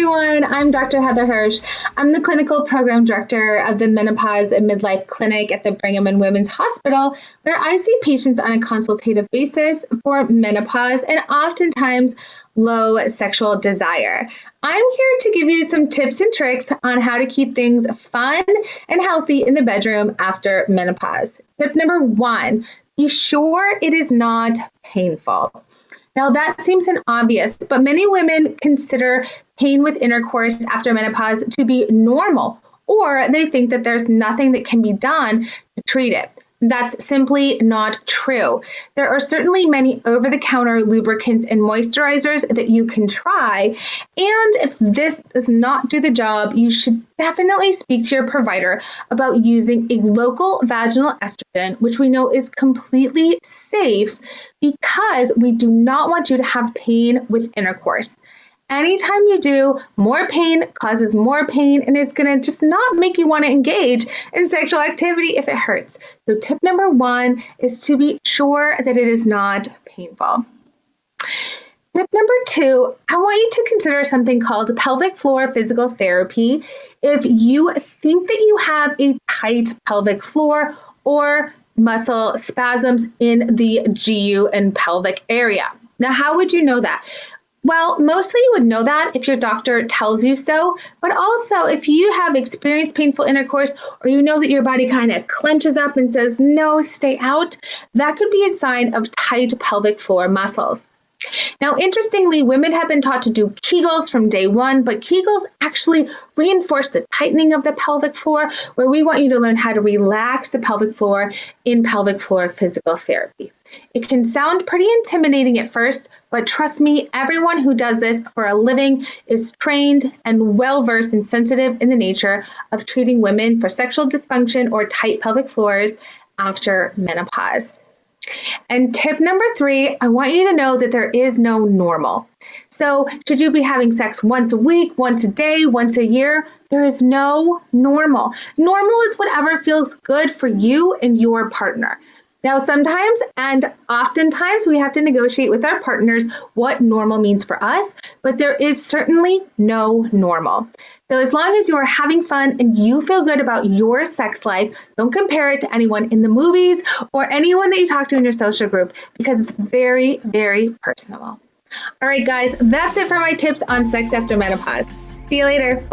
everyone. I'm Dr. Heather Hirsch. I'm the clinical program director of the Menopause and Midlife Clinic at the Brigham and Women's Hospital, where I see patients on a consultative basis for menopause and oftentimes low sexual desire. I'm here to give you some tips and tricks on how to keep things fun and healthy in the bedroom after menopause. Tip number 1, be sure it is not painful. Now, that seems an obvious, but many women consider pain with intercourse after menopause to be normal, or they think that there's nothing that can be done to treat it. That's simply not true. There are certainly many over-the-counter lubricants and moisturizers that you can try, and if this does not do the job, you should definitely speak to your provider about using a local vaginal estrogen, which we know is completely safe because we do not want you to have pain with intercourse. Anytime you do, more pain causes more pain and is going to just not make you want to engage in sexual activity if it hurts. So tip number 1 is to be sure that it is not painful. Tip number 2, I want you to consider something called pelvic floor physical therapy if you think that you have a tight pelvic floor or muscle spasms in the GU and pelvic area. Now, how would you know that? Well, mostly you would know that if your doctor tells you so, but also if you have experienced painful intercourse or you know that your body kind of clenches up and says, no, stay out, that could be a sign of tight pelvic floor muscles. Now, interestingly, women have been taught to do Kegels from day 1, but Kegels actually reinforce the tightening of the pelvic floor, where we want you to learn how to relax the pelvic floor in pelvic floor physical therapy. It can sound pretty intimidating at first, but trust me, everyone who does this for a living is trained and well-versed and sensitive in the nature of treating women for sexual dysfunction or tight pelvic floors after menopause. And tip number 3, I want you to know that there is no normal. So should you be having sex once a week, once a day, once a year? There is no normal. Normal is whatever feels good for you and your partner. Now, sometimes and oftentimes we have to negotiate with our partners what normal means for us, but there is certainly no normal. So as long as you are having fun and you feel good about your sex life, don't compare it to anyone in the movies or anyone that you talk to in your social group because it's very, very personal. All right, guys, that's it for my tips on sex after menopause. See you later.